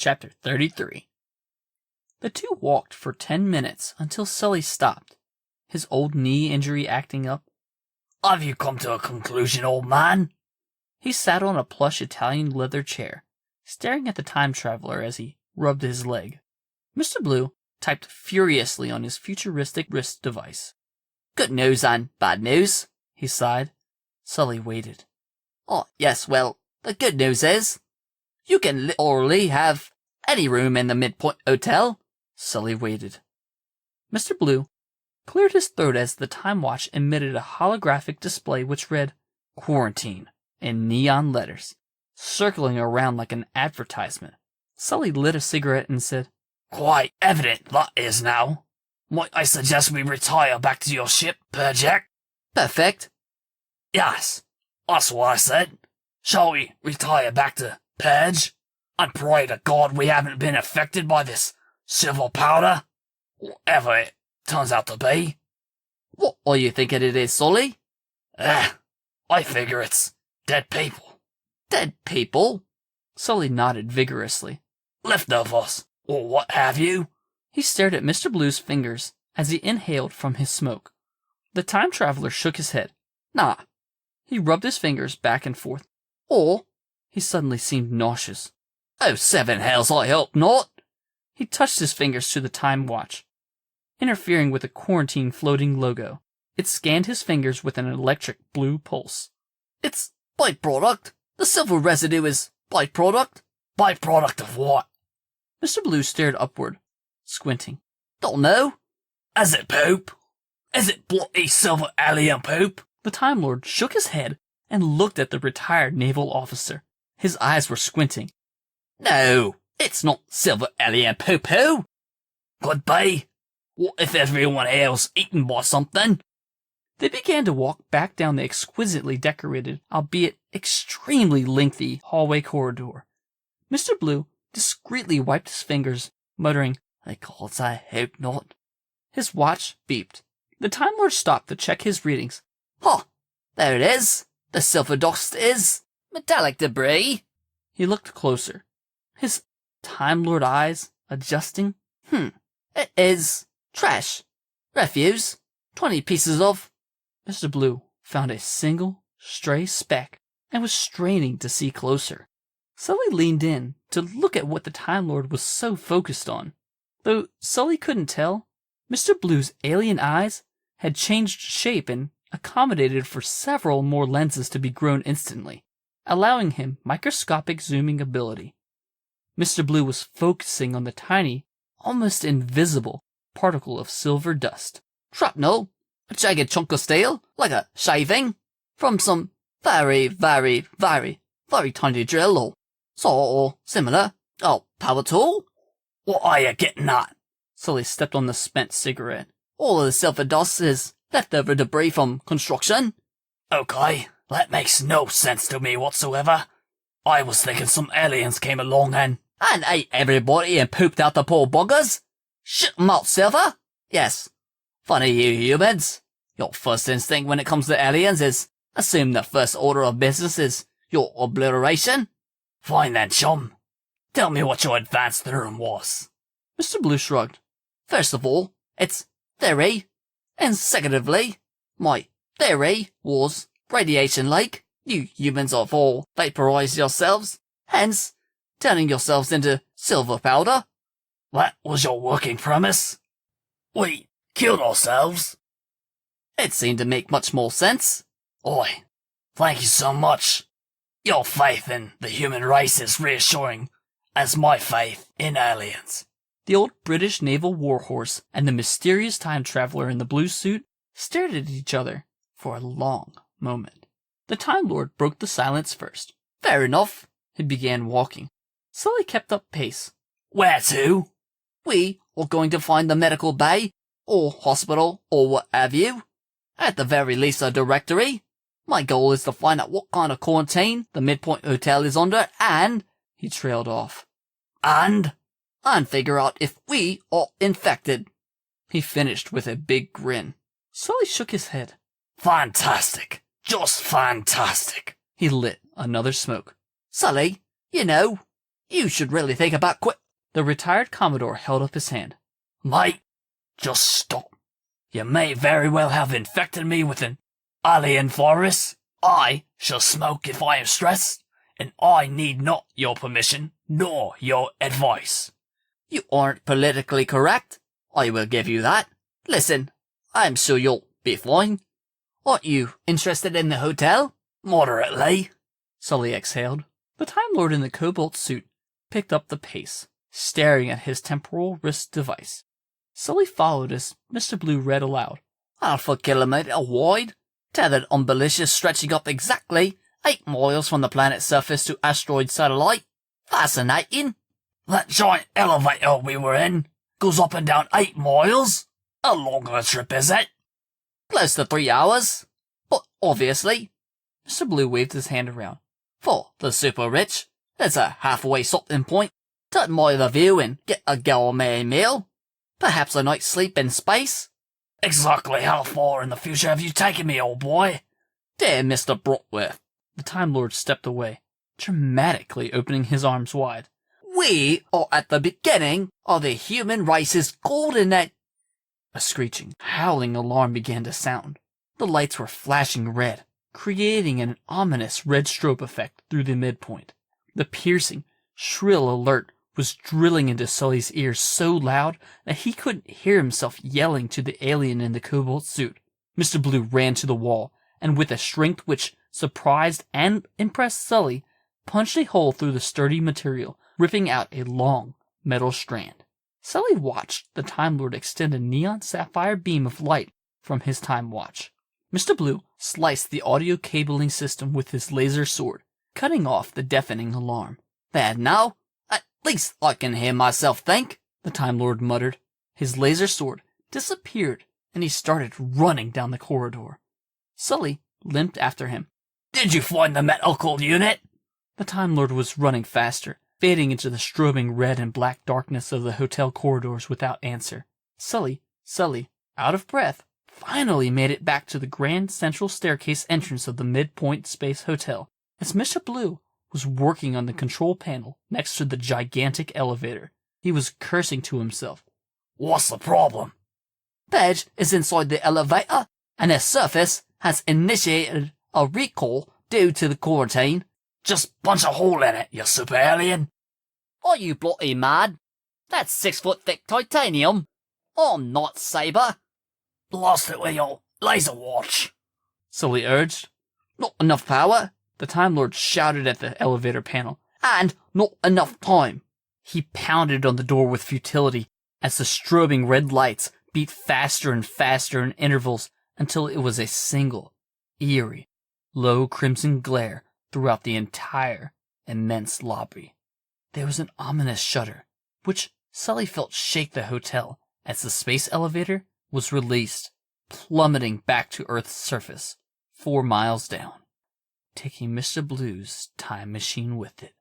Chapter 33. The two walked for 10 minutes until Sully stopped, his old knee injury acting up. Have you come to a conclusion, old man? He sat on a plush Italian leather chair, staring at the time traveler as he rubbed his leg. Mr. Blue typed furiously on his futuristic wrist device. Good news and bad news, he sighed. Sully waited. Oh, yes, well, the good news is you can literally have any room in the Midpoint Hotel. Sully waited. Mr. Blue cleared his throat as the time watch emitted a holographic display which read, "Quarantine," in neon letters, circling around like an advertisement. Sully lit a cigarette and said, Quite evident that is now. Might I suggest we retire back to your ship, Jack? Perfect. Yes, that's what I said. Shall we retire back to Purge? And pray to God we haven't been affected by this silver powder, whatever it turns out to be. What are you thinking it is, Sully? I figure it's dead people. Dead people? Sully nodded vigorously. Leftovers, or what have you. He stared at Mr. Blue's fingers as he inhaled from his smoke. The time traveler shook his head. Nah. He rubbed his fingers back and forth. Or, he suddenly seemed nauseous. Oh, seven hells, I hope not. He touched his fingers to the time watch, interfering with the quarantine floating logo. It scanned his fingers with an electric blue pulse. It's byproduct. The silver residue is byproduct. Byproduct of what? Mr. Blue stared upward, squinting. Don't know. Is it poop? Is it bloody silver alien poop? The Time Lord shook his head and looked at the retired naval officer. His eyes were squinting. No, it's not silver alien poo-poo. Could be. What if everyone else eaten by something? They began to walk back down the exquisitely decorated, albeit extremely lengthy, hallway corridor. Mr. Blue discreetly wiped his fingers, muttering, "Of course, I hope not." His watch beeped. The Time Lord stopped to check his readings. Huh, there it is. The silver dust is metallic debris. He looked closer, his Time Lord eyes adjusting. It is trash. Refuse. 20 pieces of... Mr. Blue found a single stray speck and was straining to see closer. Sully leaned in to look at what the Time Lord was so focused on. Though Sully couldn't tell, Mr. Blue's alien eyes had changed shape and accommodated for several more lenses to be grown instantly, allowing him microscopic zooming ability. Mr. Blue was focusing on the tiny, almost invisible particle of silver dust. Shrapnel, a jagged chunk of steel, like a shaving, from some very, very, very, very tiny drill or saw or similar. Oh, power tool? What are you getting at? Sully stepped on the spent cigarette. All of the silver dust is leftover debris from construction. Okay, that makes no sense to me whatsoever. I was thinking some aliens came along and ate everybody and pooped out the poor buggers. Shut 'em out, Silver. Yes. Funny you humans. Your first instinct when it comes to aliens is assume the first order of business is your obliteration. Fine then, chum. Tell me what your advanced theorem was. Mr. Blue shrugged. First of all, it's theory. And secondly, my theory was radiation-like. You humans have all vaporized yourselves, hence turning yourselves into silver powder. That was your working premise? We killed ourselves? It seemed to make much more sense. Oi, thank you so much. Your faith in the human race is reassuring as my faith in aliens. The old British naval warhorse and the mysterious time traveler in the blue suit stared at each other for a long moment. The Time Lord broke the silence first. Fair enough. He began walking. Sully kept up pace. Where to? We are going to find the medical bay, or hospital, or what have you. At the very least a directory. My goal is to find out what kind of quarantine the Midpoint Hotel is under, and... He trailed off. And figure out if we are infected. He finished with a big grin. Sully shook his head. Fantastic. Just fantastic. He lit another smoke. Sully, you know, You should really think about quit. The retired Commodore held up his hand. Mate, just stop. You may very well have infected me with an alien virus. I shall smoke if I am stressed, and I need not your permission nor your advice. You aren't politically correct. I will give you that. Listen, I'm sure you'll be fine. Aren't you interested in the hotel? Moderately. Sully exhaled. The Time Lord in the cobalt suit picked up the pace, staring at his temporal wrist device. Sully followed as Mr. Blue read aloud. Alpha kilometer wide, tethered umbilicus stretching up exactly 8 miles from the planet's surface to asteroid satellite. Fascinating. That giant elevator we were in goes up and down 8 miles. How long a trip is it? Close to 3 hours. But obviously, Mr. Blue waved his hand around. for the super rich, it's a halfway stopping point to admire the view and get a gourmet meal. Perhaps a night's sleep in space. Exactly how far in the future have you taken me, old boy? Dear Mr. Brockworth. The Time Lord stepped away, dramatically opening his arms wide. We are at the beginning of the human race's golden age. A screeching, howling alarm began to sound. The lights were flashing red, creating an ominous red strobe effect through the midpoint. The piercing, shrill alert was drilling into Sully's ears so loud that he couldn't hear himself yelling to the alien in the cobalt suit. Mr. Blue ran to the wall, and with a strength which surprised and impressed Sully, punched a hole through the sturdy material, ripping out a long metal strand. Sully watched the Time Lord extend a neon sapphire beam of light from his time watch. Mr. Blue sliced the audio cabling system with his laser sword, cutting off the deafening alarm. There now, at least I can hear myself think, the Time Lord muttered. His laser sword disappeared, and he started running down the corridor. Sully limped after him. Did you find the medical unit? The Time Lord was running faster, fading into the strobing red and black darkness of the hotel corridors without answer. Sully, out of breath, finally made it back to the grand central staircase entrance of the Midpoint Space Hotel, as Mr. Blue was working on the control panel next to the gigantic elevator. He was cursing to himself. What's the problem? Page is inside the elevator, and the surface has initiated a recall due to the quarantine. Just punch a hole in it, you super alien. Are you bloody mad? That's 6-foot thick titanium. I'm not Saber. Blast it with your laser watch, Sully urged. Not enough power, The Time Lord shouted at the elevator panel. and not enough time. He pounded on the door with futility as the strobing red lights beat faster and faster in intervals until it was a single, eerie, low crimson glare throughout the entire immense lobby. There was an ominous shudder, which Sully felt shake the hotel as the space elevator was released, plummeting back to Earth's surface 4 miles down, taking Mr. Blue's time machine with it.